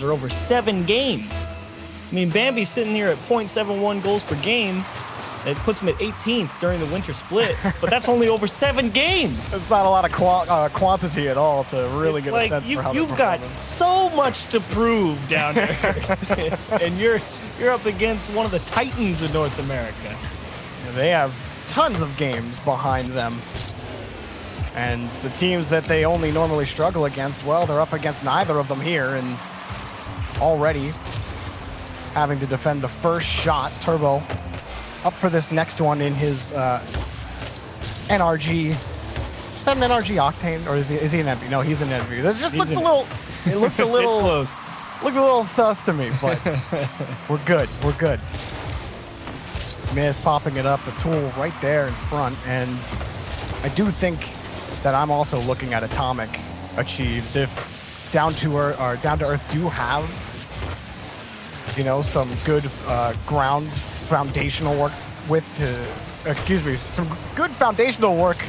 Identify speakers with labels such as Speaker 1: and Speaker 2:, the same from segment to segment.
Speaker 1: wins are over 7 games. I mean, Bambi's sitting here at 0.71 goals per game. It puts him at 18th during the winter split, but that's only over 7 games.
Speaker 2: It's not a lot of quantity at all to really get a sense for how
Speaker 1: you've got so much to prove down there, and you're up against one of the titans of North America.
Speaker 2: Yeah, they have tons of games behind them, and the teams that they only normally struggle against, well, they're up against neither of them here, and already having to defend the first shot. Turbo up for this next one in his NRG. Is that an NRG Octane, or is he an EnVy? No, he's an EnVy. This just looked a little. It looked a little.
Speaker 1: It's close.
Speaker 2: Looked a little sus to me, but we're good. We're good. Miss popping it up, the tool right there in front, and I do think that I'm also looking at Atomic achieves if Down to Earth do have, you know, some good grounds foundational work with some good foundational work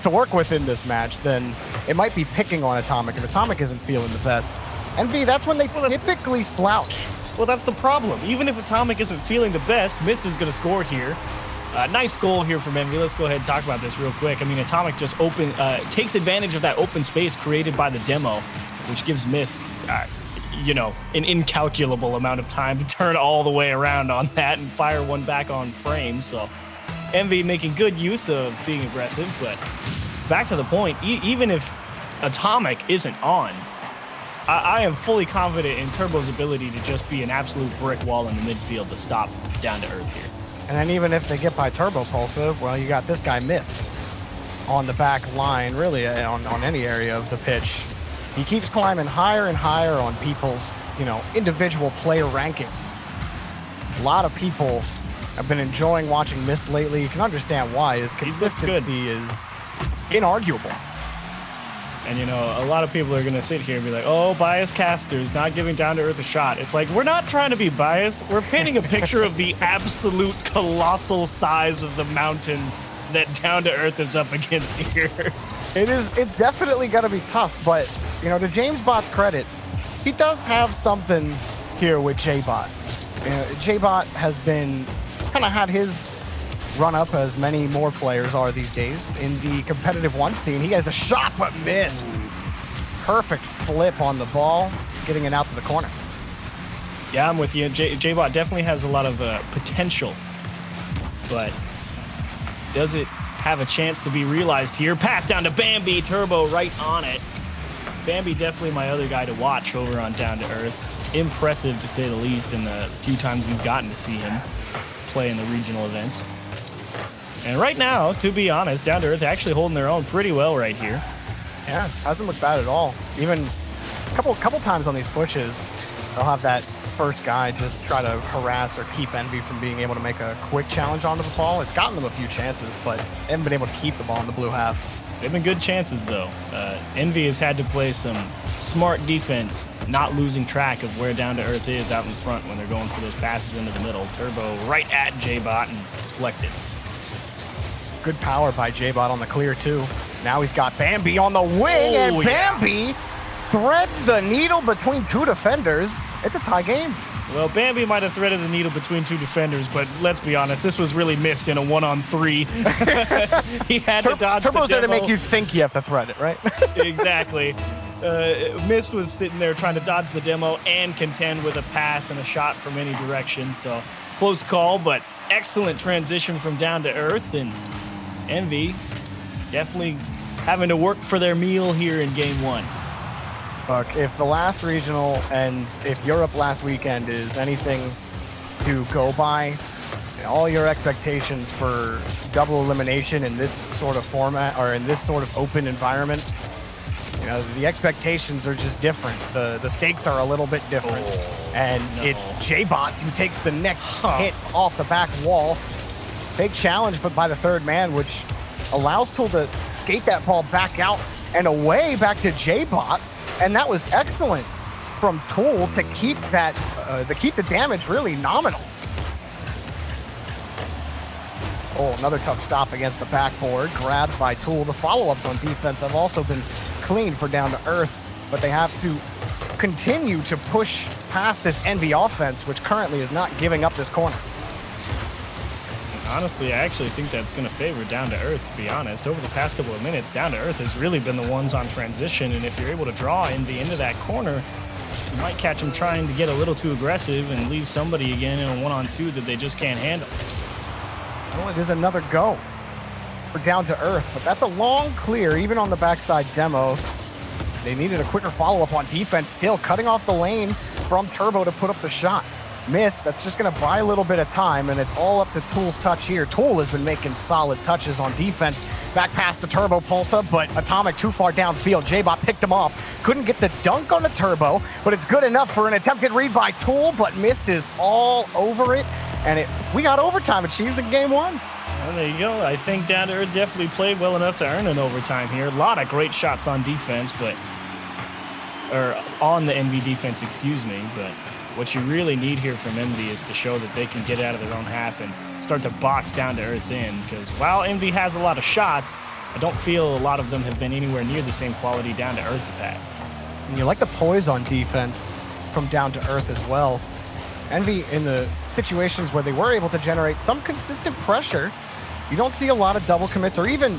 Speaker 2: to work with in this match, then it might be picking on Atomic. If Atomic isn't feeling the best, EnVy, that's when they typically slouch.
Speaker 1: Well, that's the problem. Even if Atomic isn't feeling the best, Mist is going to score here. Nice goal here from EnVy. Let's go ahead and talk about this real quick. I mean, Atomic just takes advantage of that open space created by the demo, which gives Mist you know, an incalculable amount of time to turn all the way around on that and fire one back on frame. So EnVy making good use of being aggressive, but back to the point, even if Atomic isn't on, I am fully confident in Turbo's ability to just be an absolute brick wall in the midfield to stop Down to Earth here.
Speaker 2: And then even if they get by Turbo Pulsive, well, you got this guy Mist on the back line, really on any area of the pitch. He keeps climbing higher and higher on people's, you know, individual player rankings. A lot of people have been enjoying watching Mist lately. You can understand why. His consistency is inarguable.
Speaker 1: And, you know, a lot of people are going to sit here and be like, oh, biased casters not giving Down to Earth a shot. It's like, we're not trying to be biased. We're painting a picture of the absolute colossal size of the mountain that Down to Earth is up against here.
Speaker 2: It's definitely going to be tough, but, you know, to James Bot's credit, he does have something here with J-Bot. You know, J-Bot has been kind of had his run up, as many more players are these days, in the competitive one scene. He has a shot but missed. Perfect flip on the ball, getting it out to the corner.
Speaker 1: Yeah, I'm with you. J-Bot definitely has a lot of potential, but does it have a chance to be realized here? Pass down to Bambi, Turbo right on it. Bambi definitely my other guy to watch over on Down to Earth. Impressive to say the least in the few times we've gotten to see him play in the regional events. And right now, to be honest, Down to Earth actually holding their own pretty well right here.
Speaker 2: Yeah, hasn't looked bad at all. Even a couple times on these pushes, they'll have that first guy just try to harass or keep EnVy from being able to make a quick challenge onto the ball. It's gotten them a few chances, but they haven't been able to keep the ball in the blue half.
Speaker 1: They've been good chances, though. EnVy has had to play some smart defense, not losing track of where Down to Earth is out in front when they're going for those passes into the middle. Turbo right at J-Bot and deflected.
Speaker 2: Good power by J-Bot on the clear, too. Now he's got Bambi on the wing, and Bambi threads the needle between two defenders. It's a tie game.
Speaker 1: Well, Bambi might have threaded the needle between two defenders, but let's be honest, this was really missed in a 1-on-3. He had to dodge
Speaker 2: Turbo's
Speaker 1: the
Speaker 2: there to
Speaker 1: demo.
Speaker 2: make you think you have to thread it, right?
Speaker 1: Exactly. Mist was sitting there trying to dodge the demo and contend with a pass and a shot from any direction, so close call, but excellent transition from Down to Earth, and EnVy definitely having to work for their meal here in Game 1.
Speaker 2: Look, if the last regional and if Europe last weekend is anything to go by, all your expectations for double elimination in this sort of format or in this sort of open environment, you know, the expectations are just different. The stakes are a little bit different. It's J-Bot who takes the next hit off the back wall. Big challenge, but by the third man, which allows Tool to skate that ball back out and away back to J-Bot. And that was excellent from Tool to keep that, the damage really nominal. Oh, another tough stop against the backboard, grabbed by Tool. The follow-ups on defense have also been clean for Down to Earth, but they have to continue to push past this EnVy offense, which currently is not giving up this corner.
Speaker 1: Honestly, I actually think that's going to favor Down to Earth, to be honest. Over the past couple of minutes, Down to Earth has really been the ones on transition, and if you're able to draw EnVy into that corner, you might catch them trying to get a little too aggressive and leave somebody again in a one-on-two that they just can't handle.
Speaker 2: Well, it is another go for Down to Earth, but that's a long clear, even on the backside demo. They needed a quicker follow-up on defense, still cutting off the lane from Turbo to put up the shot. Missed. That's just going to buy a little bit of time, and it's all up to Tool's touch here. Tool has been making solid touches on defense. Back past the Turbo Pulsa, but Atomic too far downfield. J-Bot picked him off. Couldn't get the dunk on the Turbo, but it's good enough for an attempted read by Tool, but Mist is all over it, and we got overtime Achieves in game one.
Speaker 1: Well, there you go. I think Down to Earth definitely played well enough to earn an overtime here. A lot of great shots on defense, or on the EnVy defense, excuse me, but what you really need here from EnVy is to show that they can get out of their own half and start to box Down to Earth in, because while EnVy has a lot of shots, I don't feel a lot of them have been anywhere near the same quality Down to Earth have had.
Speaker 2: And you like the poise on defense from Down to Earth as well. EnVy, in the situations where they were able to generate some consistent pressure, you don't see a lot of double commits or even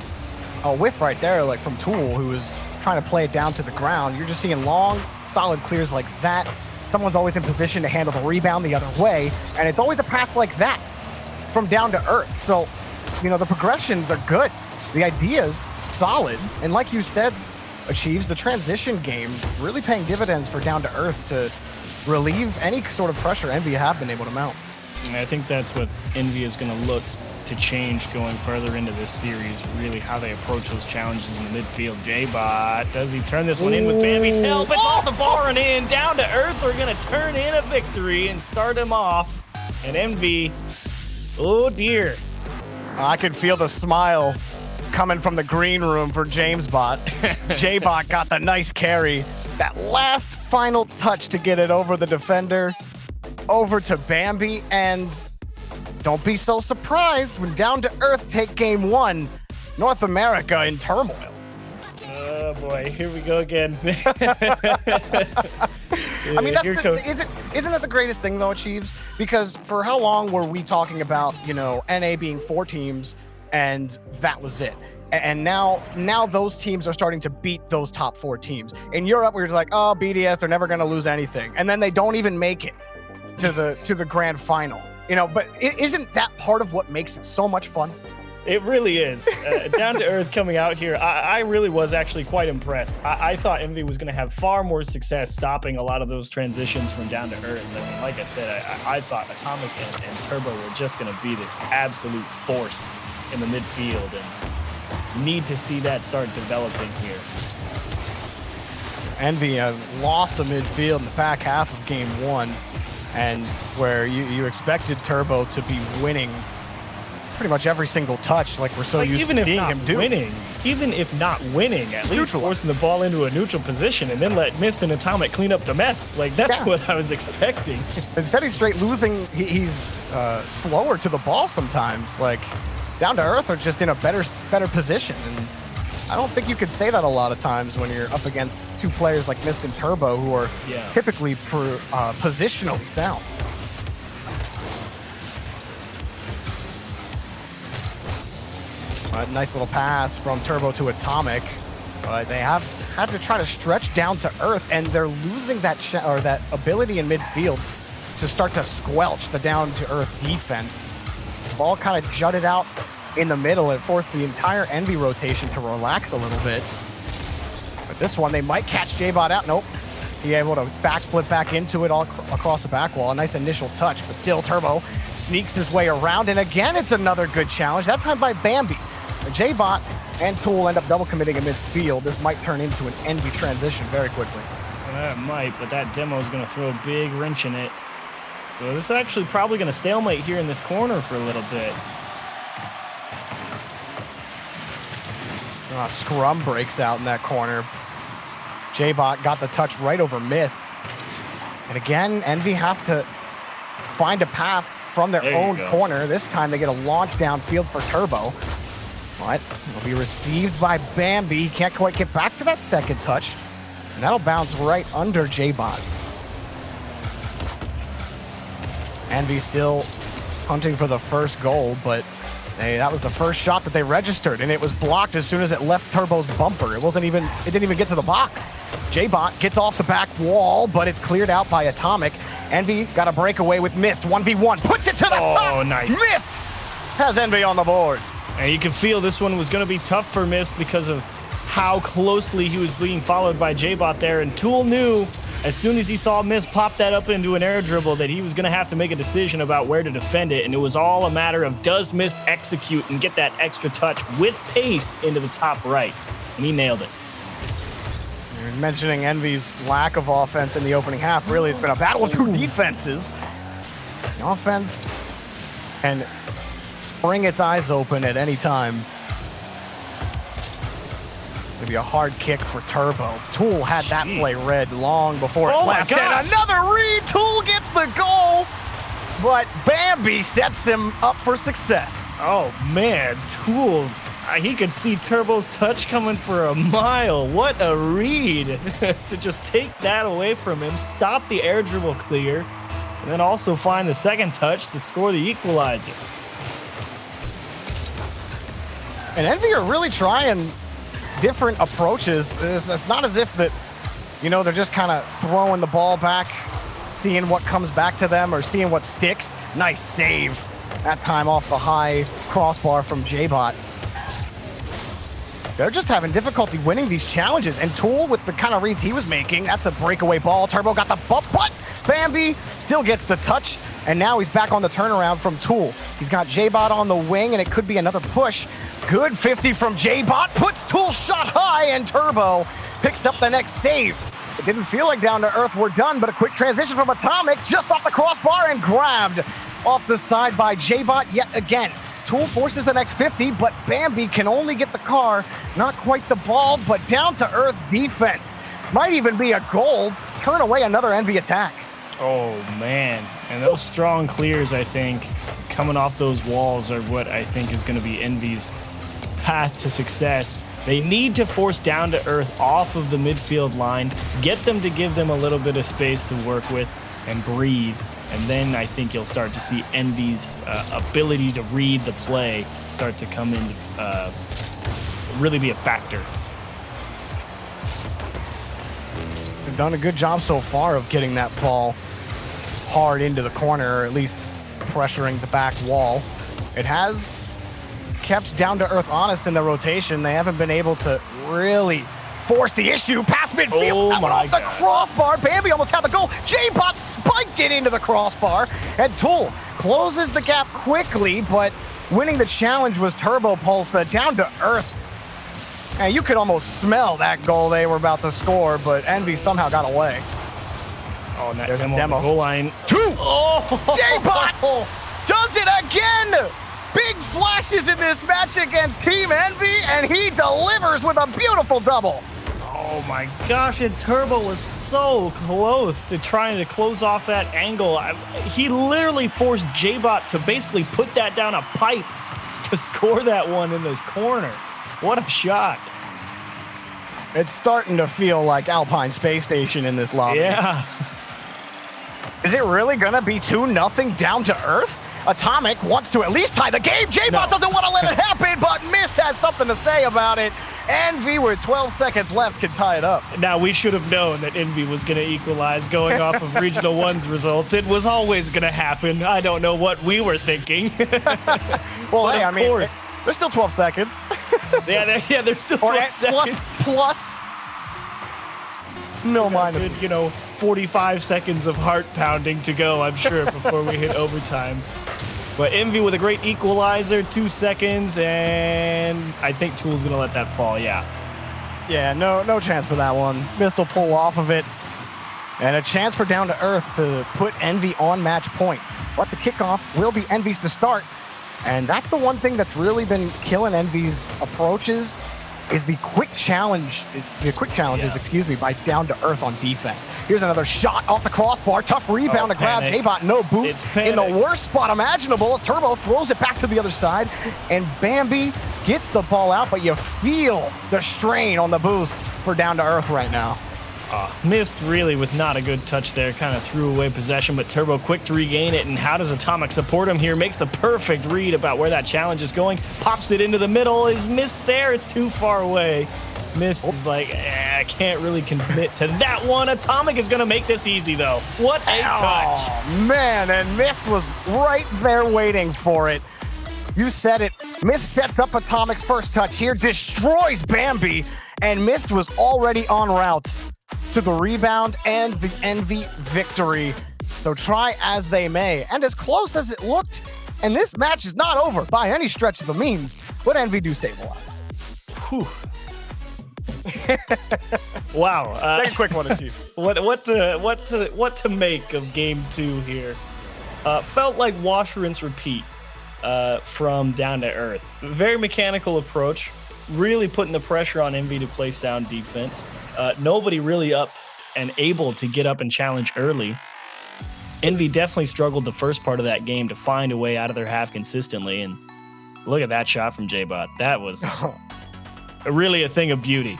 Speaker 2: a whiff right there, like from Tool, who was trying to play it down to the ground. You're just seeing long, solid clears like that. Someone's always in position to handle the rebound the other way, and it's always a pass like that from Down to Earth. So, you know, the progressions are good. The idea's solid, and like you said, Achieves, the transition game really paying dividends for Down to Earth to relieve any sort of pressure EnVy have been able to mount.
Speaker 1: And I think that's what EnVy is going to look to change going further into this series, really how they approach those challenges in the midfield. J-Bot, does he turn this one in with Bambi's help? It's off the bar and in. Down to Earth are going to turn in a victory and start him off. And EnVy, oh dear.
Speaker 2: I can feel the smile coming from the green room for Jamesbot. J-Bot got the nice carry. That last final touch to get it over the defender, over to Bambi, and don't be so surprised when Down to Earth take game one. North America in turmoil.
Speaker 1: Oh boy, here we go again.
Speaker 2: I mean, isn't that the greatest thing though, Achieves? Because for how long were we talking about, you know, NA being 4 teams and that was it? And now those teams are starting to beat those top 4 teams. In Europe, we were just like, oh, BDS, they're never going to lose anything. And then they don't even make it to the grand final. You know, but isn't that part of what makes it so much fun?
Speaker 1: It really is. Down to Earth coming out here, I really was actually quite impressed. I thought EnVy was going to have far more success stopping a lot of those transitions from Down to Earth. I mean, like I said, I thought Atomic and Turbo were just going to be this absolute force in the midfield, and need to see that start developing here.
Speaker 2: EnVy lost the midfield in the back half of game one, and where you expected Turbo to be winning pretty much every single touch, like we're so used to seeing him do.
Speaker 1: Even if not winning, at least forcing the ball into a neutral position and then let Mist and Atomic clean up the mess. Like, that's what I was expecting.
Speaker 2: Instead, he's straight losing. He's slower to the ball sometimes. Like, Down to Earth are just in a better position. And I don't think you could say that a lot of times when you're up against 2 players like Mist and Turbo, who are typically positionally sound. Nice little pass from Turbo to Atomic. They have had to try to stretch Down to Earth, and they're losing that ability in midfield to start to squelch the Down to Earth defense. The ball kind of jutted out in the middle. It forced the entire EnVy rotation to relax a little bit. But this one, they might catch J-Bot out. Nope. He able to backflip back into it all across the back wall. A nice initial touch, but still Turbo sneaks his way around. And again, it's another good challenge, that time by Bambi. J-Bot and Tool end up double committing in midfield. This might turn into an EnVy transition very quickly.
Speaker 1: That might, but that demo is going to throw a big wrench in it. So this is actually probably going to stalemate here in this corner for a little bit.
Speaker 2: Scrum breaks out in that corner. J-Bot got the touch right over Mist. And again, EnVy have to find a path from their own corner. This time they get a launch downfield for Turbo. But it'll be received by Bambi. He can't quite get back to that second touch. And that'll bounce right under J-Bot. EnVy still hunting for the first goal, but that was the first shot that they registered, and it was blocked as soon as it left Turbo's bumper. It didn't even get to the box. J-Bot gets off the back wall, but it's cleared out by Atomic. EnVy got a breakaway with Mist. 1v1, puts it to the top.
Speaker 1: Oh, nice.
Speaker 2: Mist has EnVy on the board.
Speaker 1: And you can feel this one was going to be tough for Mist because of how closely he was being followed by J-Bot there. And Tool knew as soon as he saw Mist pop that up into an air dribble that he was going to have to make a decision about where to defend it. And it was all a matter of, does Mist execute and get that extra touch with pace into the top right? And he nailed it.
Speaker 2: You're mentioning EnVy's lack of offense in the opening half. Really, it's been a battle of two defenses. The offense can spring its eyes open at any time. Maybe a hard kick for Turbo. Tool had that play read long before it left. And another read. Tool gets the goal, but Bambi sets him up for success.
Speaker 1: Oh man, Tool, he could see Turbo's touch coming for a mile. What a read to just take that away from him, stop the air dribble clear, and then also find the second touch to score the equalizer.
Speaker 2: And EnVy are really trying different approaches. It's not as if that, they're just kind of throwing the ball back, seeing what comes back to them or seeing what sticks. Nice save that time off the high crossbar from J-Bot. They're just having difficulty winning these challenges. And Tool, with the kind of reads he was making, that's a breakaway ball. Turbo got the bump, but Bambi still gets the touch. And now he's back on the turnaround from Tool. He's got J-Bot on the wing, and it could be another push. Good 50 from J-Bot, puts Tool shot high, and Turbo picks up the next save. It didn't feel like down to earth, we're done, but a quick transition from Atomic, just off the crossbar and grabbed off the side by J-Bot yet again. Tool forces the next 50, but Bambi can only get the car, not quite the ball, but down to earth defense. Might even be a goal. Turn away another EnVy attack.
Speaker 1: Oh man, and those strong clears, I think, coming off those walls are what I think is going to be EnVy's path to success. They need to force down to earth off of the midfield line, get them to give them a little bit of space to work with and breathe. And then I think you'll start to see EnVy's ability to read the play start to come in, really be a factor.
Speaker 2: They've done a good job so far of getting that ball hard into the corner, or at least pressuring the back wall. It has kept down to earth honest in the rotation. They haven't been able to really force the issue past midfield.
Speaker 1: Oh
Speaker 2: that went off the crossbar. Bambi almost had the goal. J-Bot spiked it into the crossbar, and Tool closes the gap quickly, but winning the challenge was Turbo Pulsa down to earth. And you could almost smell that goal they were about to score, but EnVy somehow got away.
Speaker 1: Oh, and that
Speaker 2: There's a
Speaker 1: demo.
Speaker 2: demo.
Speaker 1: Goal line.
Speaker 2: Oh. J-Bot does it again! Big flashes in this match against Team EnVy, and he delivers with a beautiful double.
Speaker 1: Oh my gosh, and Turbo was so close to trying to close off that angle. He literally forced J-Bot to basically put that down a pipe to score that one in this corner. What a shot.
Speaker 2: It's starting to feel like Alpine Space Station in this lobby.
Speaker 1: Yeah.
Speaker 2: Is it really going to be 2-0 down to earth? Atomic wants to at least tie the game. J-Bot doesn't want to let it happen, but Mist has something to say about it. EnVy, with 12 seconds left, can tie it up.
Speaker 1: Now, we should have known that EnVy was going to equalize going off of Regional 1's results. It was always going to happen. I don't know what we were thinking.
Speaker 2: Well, hey, I mean, there's still 12 seconds.
Speaker 1: There's still 12 seconds.
Speaker 2: Plus. No minus.
Speaker 1: Good, 45 seconds of heart pounding to go, I'm sure, before we hit overtime. But EnVy with a great equalizer, 2 seconds, and I think Tool's going to let that fall, yeah.
Speaker 2: Yeah, no chance for that one. Mist will pull off of it. And a chance for Down to Earth to put EnVy on match point. But the kickoff will be EnVy's to start. And that's the one thing that's really been killing EnVy's approaches is the quick challenges, by Down to Earth on defense. Here's another shot off the crossbar. Tough rebound to grab. J-Bot, no boost in the worst spot imaginable as Turbo throws it back to the other side. And Bambi gets the ball out, but you feel the strain on the boost for Down to Earth right now.
Speaker 1: Missed really with not a good touch there. Kind of threw away possession, but Turbo quick to regain it. And how does Atomic support him here? Makes the perfect read about where that challenge is going. Pops it into the middle. Is Missed there? It's too far away. Missed is like, I can't really commit to that one. Atomic is going to make this easy, though. What a touch.
Speaker 2: Oh, man, and Mist was right there waiting for it. You said it. Mist sets up Atomic's first touch here, destroys Bambi, and Mist was already en route to the rebound and the EnVy victory. So try as they may, and as close as it looked, and this match is not over by any stretch of the means, but EnVy do stabilize.
Speaker 1: Whew. Wow.
Speaker 2: Take a quick one, Chiefs.
Speaker 1: What to make of game 2 here? Felt like wash, rinse, repeat from Down to Earth. Very mechanical approach, really putting the pressure on EnVy to play sound defense. Nobody really up and able to get up and challenge early. EnVy definitely struggled the first part of that game to find a way out of their half consistently, and look at that shot from J-Bot. That was really a thing of beauty.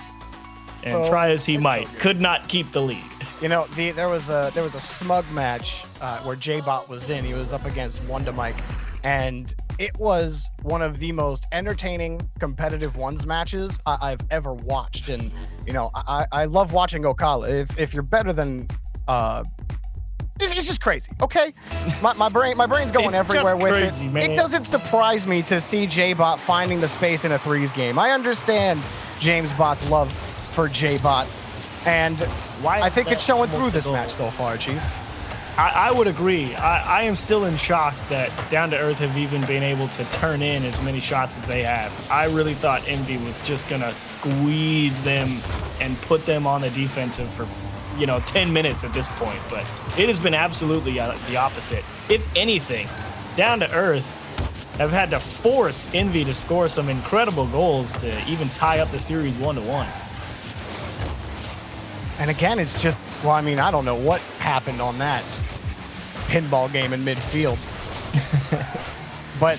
Speaker 1: And try as he might, could not keep the lead.
Speaker 2: You know, there was a smug match where J-Bot was in. He was up against Wonder Mike, and it was one of the most entertaining competitive ones matches I've ever watched. And you know, I love watching Okala. If you're better than, it's just crazy. Okay, my brain's going everywhere with
Speaker 1: crazy,
Speaker 2: it.
Speaker 1: Man.
Speaker 2: It doesn't surprise me to see J-Bot finding the space in a threes game. I understand James Bot's love for J-Bot, and I think it's showing through this match so far, Chiefs.
Speaker 1: I would agree. I am still in shock that Down to Earth have even been able to turn in as many shots as they have. I really thought EnVy was just gonna squeeze them and put them on the defensive for 10 minutes at this point, but it has been absolutely the opposite. If anything, Down to Earth have had to force EnVy to score some incredible goals to even tie up the series 1-1.
Speaker 2: And again, it's just, well, I mean, I don't know what happened on that pinball game in midfield. But,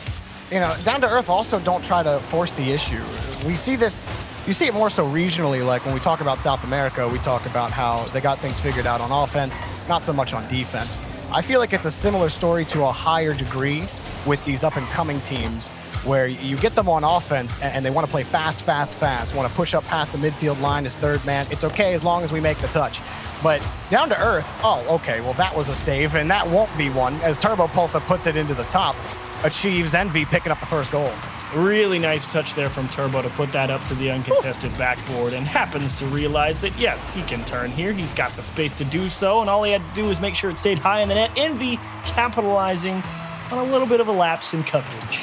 Speaker 2: Down to Earth also don't try to force the issue. We see this, you see it more so regionally, like when we talk about South America, we talk about how they got things figured out on offense, not so much on defense. I feel like it's a similar story to a higher degree with these up-and-coming teams, where you get them on offense and they want to play fast, want to push up past the midfield line as third man. It's okay as long as we make the touch. But Down to Earth, oh, okay, well, that was a save, and that won't be one, as Turbo Pulsa puts it into the top, achieves EnVy picking up the first goal.
Speaker 1: Really nice touch there from Turbo to put that up to the uncontested backboard, and happens to realize that, yes, he can turn here. He's got the space to do so, and all he had to do was make sure it stayed high in the net. EnVy capitalizing on a little bit of a lapse in coverage.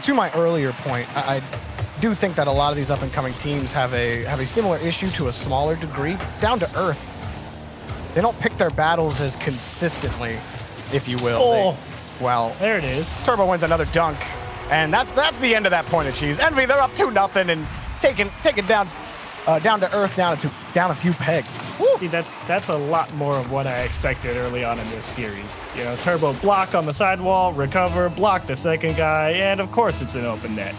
Speaker 2: To my earlier point, I do think that a lot of these up-and-coming teams have a similar issue to a smaller degree. Down to Earth, they don't pick their battles as consistently, if you will.
Speaker 1: Oh,
Speaker 2: well,
Speaker 1: there it is.
Speaker 2: Turbo wins another dunk, and that's the end of that point achieves. EnVy, they're up 2-0 and taking down to Earth down a few pegs. Woo.
Speaker 1: See, that's a lot more of what I expected early on in this series. Turbo block on the sidewall, recover, block the second guy, and of course it's an open net.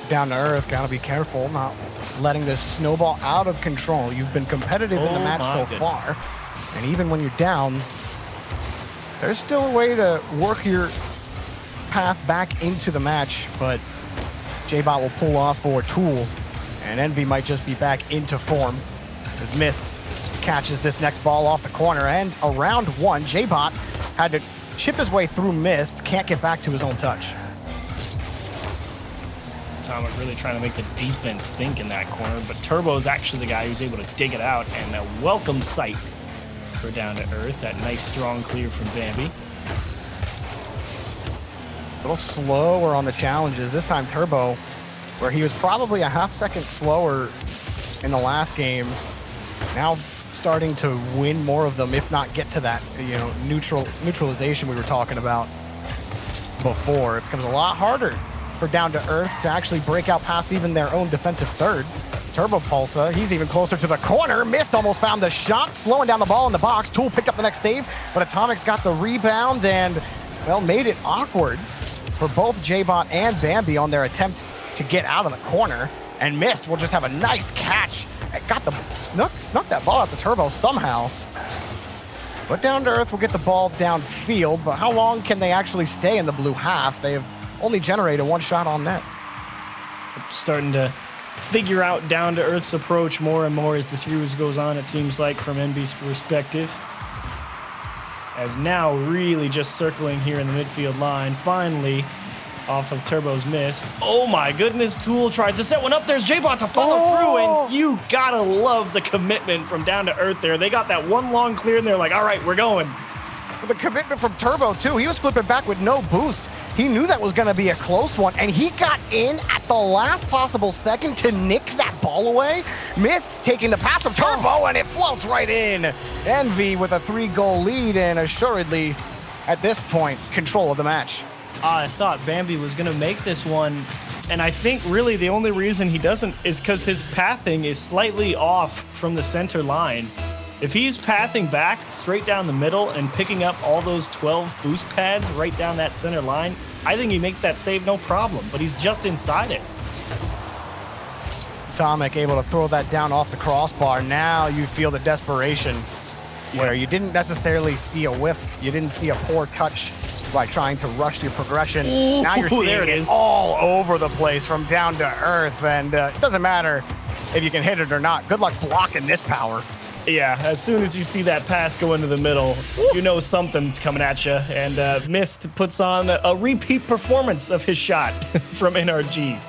Speaker 2: Down to Earth, gotta be careful not letting this snowball out of control. You've been competitive in the match so far, and even when you're down, there's still a way to work your path back into the match, but J-Bot will pull off for Tool, and EnVy might just be back into form as Mist catches this next ball off the corner, and around one, J-Bot had to chip his way through Mist, can't get back to his own touch.
Speaker 1: Atomic really trying to make the defense think in that corner, but Turbo is actually the guy who's able to dig it out, and a welcome sight for Down to Earth. That nice strong clear from Bambi.
Speaker 2: A little slower on the challenges. This time Turbo, where he was probably a half-second slower in the last game, now starting to win more of them, if not get to that neutralization we were talking about before. It becomes a lot harder for Down to Earth to actually break out past even their own defensive third. Turbo Pulsa, he's even closer to the corner. Mist almost found the shot, slowing down the ball in the box. Tool picked up the next save, but Atomic's got the rebound, and well, made it awkward for both J-Bot and Bambi on their attempt to get out of the corner, and Mist will just have a nice catch. It got the snuck that ball out the Turbo somehow. But Down to Earth will get the ball downfield, but how long can they actually stay in the blue half? They have only generated one shot on net.
Speaker 1: Starting to figure out Down to Earth's approach more and more as the series goes on, it seems like, from EnVy's perspective. As now really just circling here in the midfield line, finally off of Turbo's miss. Oh my goodness, Tool tries to set one up. There's J-Bot to follow through, and you gotta love the commitment from Down to Earth there. They got that one long clear, and they're like, all right, we're going.
Speaker 2: The commitment from Turbo, too. He was flipping back with no boost. He knew that was going to be a close one, and he got in at the last possible second to nick that ball away. Missed taking the pass from Turbo, and it floats right in. EnVy with a 3-goal lead, and assuredly, at this point, control of the match.
Speaker 1: I thought Bambi was going to make this one, and I think really the only reason he doesn't is because his pathing is slightly off from the center line. If he's pathing back straight down the middle and picking up all those 12 boost pads right down that center line, I think he makes that save no problem, but he's just inside it.
Speaker 2: Atomic able to throw that down off the crossbar. Now you feel the desperation where you didn't necessarily see a whiff. You didn't see a poor touch by trying to rush your progression. Now you're seeing it all over the place from Down to Earth, and it doesn't matter if you can hit it or not. Good luck blocking this power.
Speaker 1: Yeah, as soon as you see that pass go into the middle, you know something's coming at you. And Mist puts on a repeat performance of his shot from NRG.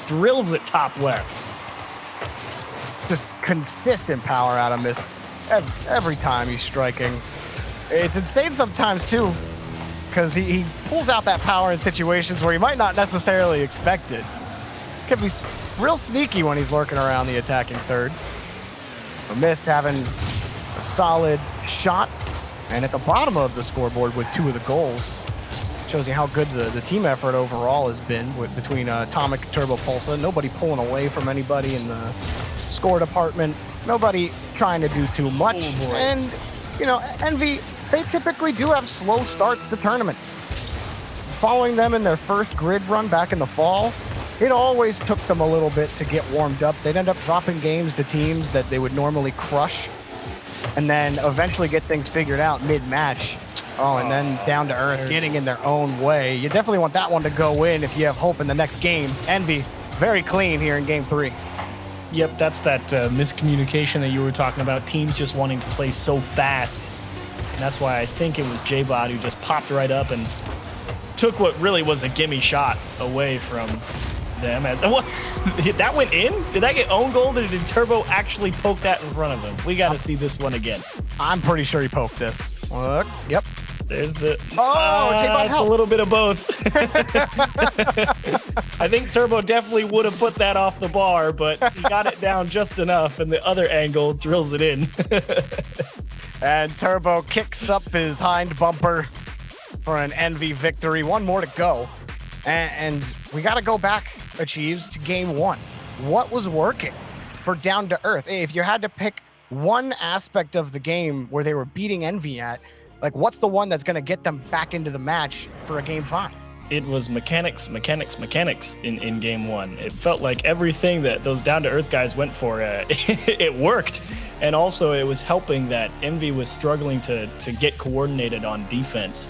Speaker 1: Drills it top left.
Speaker 2: Just consistent power out of Mist every time he's striking. It's insane sometimes, too, because he pulls out that power in situations where you might not necessarily expect it. Can be real sneaky when he's lurking around the attacking third. Mist having a solid shot, and at the bottom of the scoreboard with 2 of the goals. Shows you how good the team effort overall has been between Atomic, Turbo, Pulsa. Nobody pulling away from anybody in the score department. Nobody trying to do too much.
Speaker 1: Oh,
Speaker 2: and, you know, EnVy, they typically do have slow starts to tournaments. Following them in their first grid run back in the fall, it always took them a little bit to get warmed up. They'd end up dropping games to teams that they would normally crush, and then eventually get things figured out mid-match. Oh, and then Down to Earth getting in their own way. You definitely want that one to go in if you have hope in the next game. EnVy, very clean here in Game 3.
Speaker 1: Yep, that's that miscommunication that you were talking about. Teams just wanting to play so fast. And that's why I think it was J-Bot who just popped right up and took what really was a gimme shot away from them. As what, that went in? Did that get own goal, or did Turbo actually poke that in front of him? We got to see this one again.
Speaker 2: I'm pretty sure he poked this. Look, yep.
Speaker 1: There's the...
Speaker 2: it's
Speaker 1: a little bit of both. I think Turbo definitely would have put that off the bar, but he got it down just enough, and the other angle drills it in.
Speaker 2: And Turbo kicks up his hind bumper for an EnVy victory. One more to go. And we got to go back, Achieves, to Game 1. What was working for Down to Earth? If you had to pick one aspect of the game where they were beating EnVy at, like, what's the one that's going to get them back into the match for a Game 5?
Speaker 1: It was mechanics in Game 1. It felt like everything that those Down to Earth guys went for, it worked. And also it was helping that EnVy was struggling to get coordinated on defense.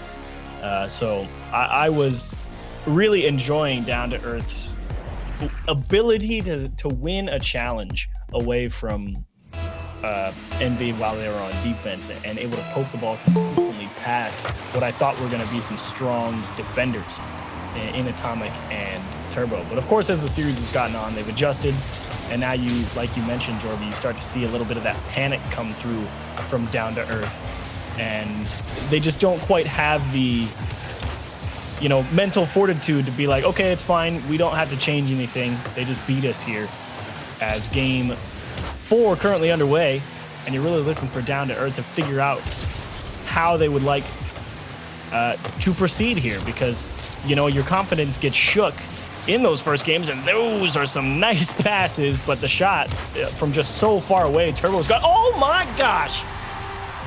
Speaker 1: So I was really enjoying Down to Earth's ability to win a challenge away from EnVy while they were on defense, and able to poke the ball consistently past what I thought were going to be some strong defenders in Atomic and Turbo. But of course, as the series has gotten on, they've adjusted, and now you, like you mentioned, Jorby, you start to see a little bit of that panic come through from Down to Earth, and they just don't quite have the, you know, mental fortitude to be like, okay, it's fine, we don't have to change anything. They just beat us here. As Game 4 currently underway, and you're really looking for Down to Earth to figure out how they would like to proceed here, because, you know, your confidence gets shook in those first games, and those are some nice passes, but the shot from just so far away, Turbo's got, oh my gosh,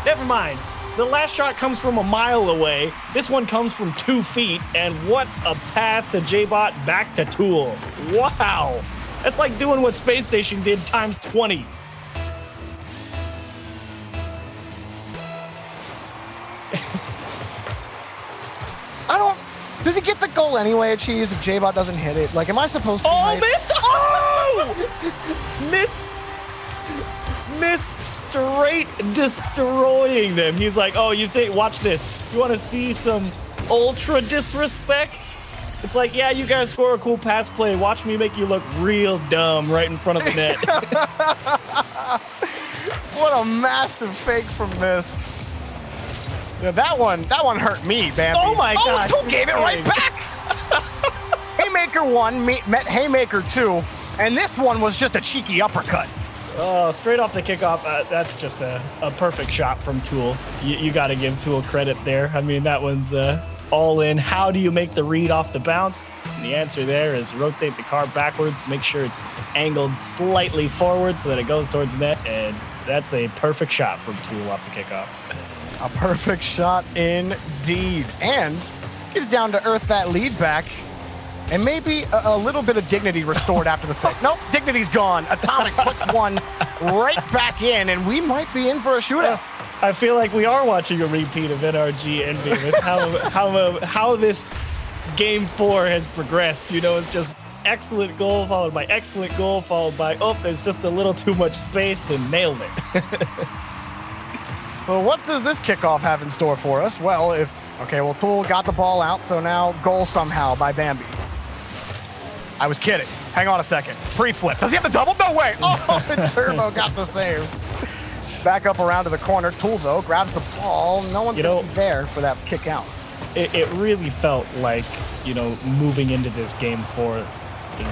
Speaker 1: never mind. The last shot comes from a mile away. This one comes from 2 feet. And what a pass to J-Bot back to Tool. Wow. That's like doing what Space Station did times 20.
Speaker 2: Does he get the goal anyway, Cheese, if J-Bot doesn't hit it? Like, am I supposed to?
Speaker 1: Oh, missed! Oh! Missed straight destroying them. He's like, oh, you think, watch this. You want to see some ultra disrespect? It's like, yeah, you guys score a cool pass play. Watch me make you look real dumb right in front of the net.
Speaker 2: What a massive fake from this. Yeah, that one hurt me, Bambi.
Speaker 1: Oh my God!
Speaker 2: Tool gave it right back. Haymaker 1 met Haymaker 2, and this one was just a cheeky uppercut.
Speaker 1: Oh, straight off the kickoff, that's just a perfect shot from Tool. You got to give Tool credit there. I mean, that one's all in. How do you make the read off the bounce? And the answer there is rotate the car backwards, make sure it's angled slightly forward so that it goes towards net, and that's a perfect shot from Tool off the kickoff.
Speaker 2: A perfect shot indeed. And gives Down to Earth that lead back. And maybe a little bit of dignity restored after the fake. Nope, dignity's gone. Atomic puts one right back in, and we might be in for a shootout.
Speaker 1: I feel like we are watching a repeat of NRG EnVy with how this game 4 has progressed. You know, it's just excellent goal followed by excellent goal followed by, oh, there's just a little too much space, and nailed it.
Speaker 2: Well, what does this kickoff have in store for us? Well, Tool got the ball out, so now goal somehow by Bambi. I was kidding. Hang on a second. Pre-flip. Does he have the double? No way. Oh, and Turbo got the save. Back up around to the corner. Tool, though, grabs the ball. No one's there for that kick out.
Speaker 1: It really felt like, moving into this game 4,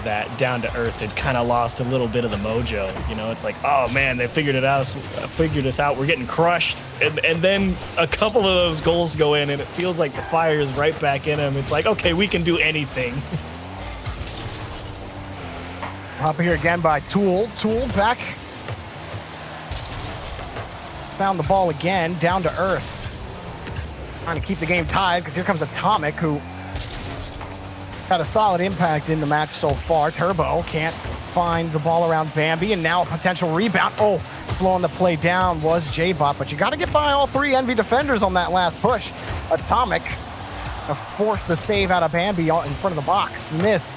Speaker 1: that Down to Earth had kind of lost a little bit of the mojo. It's like, oh man, they figured us out. We're getting crushed, and then a couple of those goals go in, and it feels like the fire is right back in them. It's like, okay, we can do anything.
Speaker 2: Up here again by Tool. Tool back. Found the ball again. Down to Earth. Trying to keep the game tied because here comes Atomic, who had a solid impact in the match so far. Turbo can't find the ball around Bambi, and now a potential rebound. Oh, slowing the play down was J-Bot, but you got to get by all 3 EnVy defenders on that last push. Atomic forced the save out of Bambi in front of the box. Missed.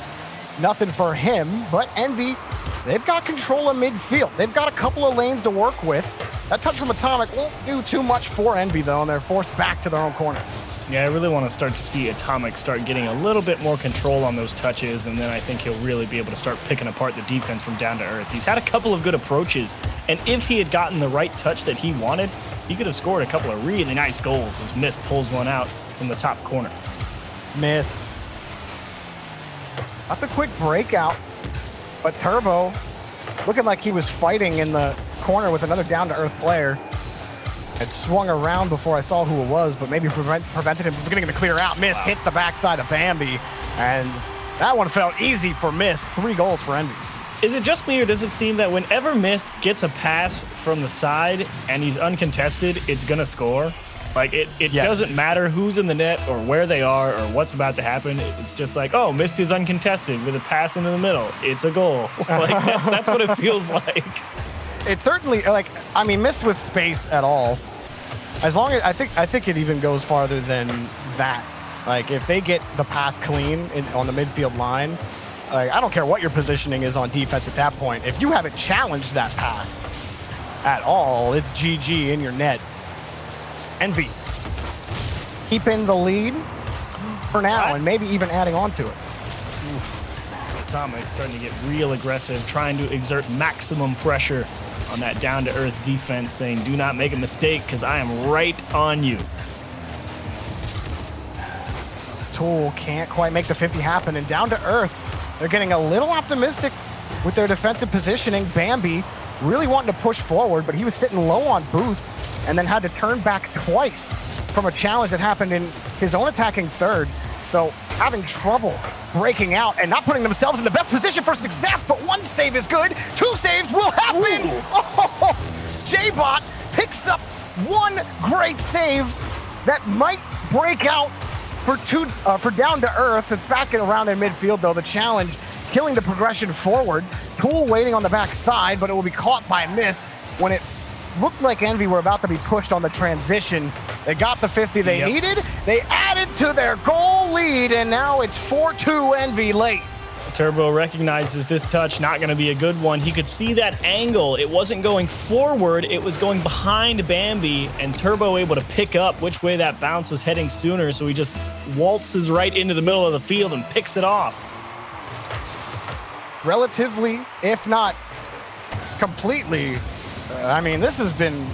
Speaker 2: Nothing for him, but EnVy, they've got control of midfield. They've got a couple of lanes to work with. That touch from Atomic won't do too much for EnVy, though, and they're forced back to their own corner.
Speaker 1: Yeah, I really want to start to see Atomic start getting a little bit more control on those touches, and then I think he'll really be able to start picking apart the defense from Down to Earth. He's had a couple of good approaches, and if he had gotten the right touch that he wanted, he could have scored a couple of really nice goals as Mist pulls one out from the top corner.
Speaker 2: Missed. That's a quick breakout, but Turbo looking like he was fighting in the corner with another Down to Earth player. It swung around before I saw who it was, but maybe prevented him from getting to clear out. Mist hits the backside of Bambi, and that one felt easy for Mist. 3 goals for EnVy.
Speaker 1: Is it just me, or does it seem that whenever Mist gets a pass from the side and he's uncontested, it's going to score? Like, it doesn't matter who's in the net or where they are or what's about to happen. It's just like, oh, Mist is uncontested with a pass into the middle. It's a goal. Like, that's what it feels like.
Speaker 2: It's certainly, Mist with space at all. As long as, I think it even goes farther than that. Like, if they get the pass clean on the midfield line, I don't care what your positioning is on defense at that point. If you haven't challenged that pass at all, it's GG in your net. EnVy keeping the lead for now, and maybe even adding on to it.
Speaker 1: Atomic starting to get real aggressive, trying to exert maximum pressure on that down-to-earth defense, saying, do not make a mistake, because I am right on you.
Speaker 2: Tool can't quite make the 50 happen, and Down to Earth, they're getting a little optimistic with their defensive positioning. Bambi really wanting to push forward, but he was sitting low on boost and then had to turn back twice from a challenge that happened in his own attacking third. So having trouble breaking out and not putting themselves in the best position for success, but 1 save is good. 2 saves will happen. Oh, J-Bot picks up 1 great save that might break out for down to earth. It's back and around in midfield though. The challenge killing the progression forward. Tool waiting on the back side, but it will be caught by Mist when it looked like EnVy were about to be pushed on the transition. They got the 50 they needed. They added to their goal lead, and now it's 4-2 EnVy late.
Speaker 1: Turbo recognizes this touch not going to be a good one. He could see that angle. It wasn't going forward, it was going behind Bambi, and Turbo able to pick up which way that bounce was heading sooner, so he just waltzes right into the middle of the field and picks it off.
Speaker 2: Relatively, if not completely, I mean, this has been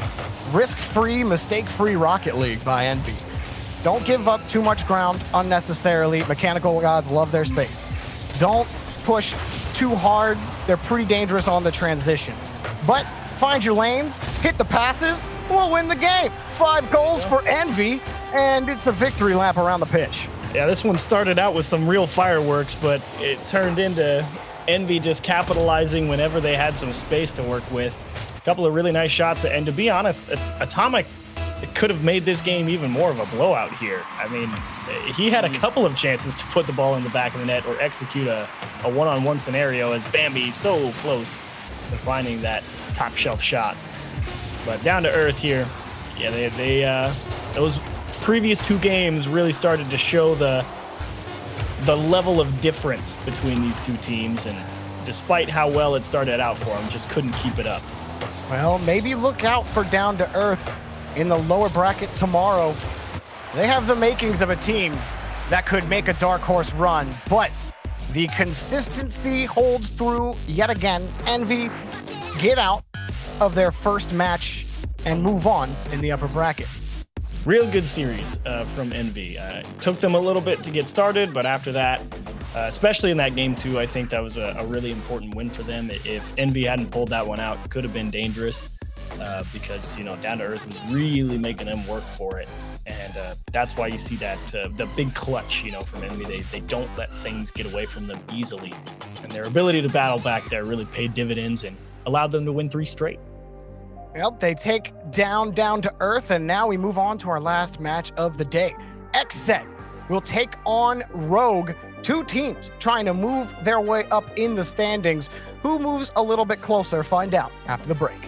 Speaker 2: risk-free, mistake-free Rocket League by EnVy. Don't give up too much ground unnecessarily. Mechanical gods love their space. Don't push too hard. They're pretty dangerous on the transition. But find your lanes, hit the passes, we'll win the game. 5 goals for EnVy, and it's a victory lap around the pitch.
Speaker 1: Yeah, this one started out with some real fireworks, but it turned into EnVy just capitalizing whenever they had some space to work with. A couple of really nice shots, and to be honest, Atomic could have made this game even more of a blowout here. I mean, he had a couple of chances to put the ball in the back of the net or execute a one-on-one scenario, as Bambi so close to finding that top shelf shot. But down to earth here, yeah, those previous 2 games really started to show the level of difference between these 2 teams, and despite how well it started out for them, just couldn't keep it up.
Speaker 2: Well, maybe look out for Down to Earth in the lower bracket tomorrow. They have the makings of a team that could make a dark horse run, but the consistency holds through yet again. EnVy get out of their first match and move on in the upper bracket.
Speaker 1: Real good series from EnVy. Took them a little bit to get started, but after that, especially in that game 2, I think that was a really important win for them. If EnVy hadn't pulled that one out, it could have been dangerous because, you know, Down to Earth was really making them work for it. And that's why you see that the big clutch, you know, from EnVy. They don't let things get away from them easily. And their ability to battle back there really paid dividends and allowed them to win 3 straight.
Speaker 2: Well, they take down to Earth, and now we move on to our last match of the day. XSET will take on Rogue. 2 teams trying to move their way up in the standings. Who moves a little bit closer? Find out after the break.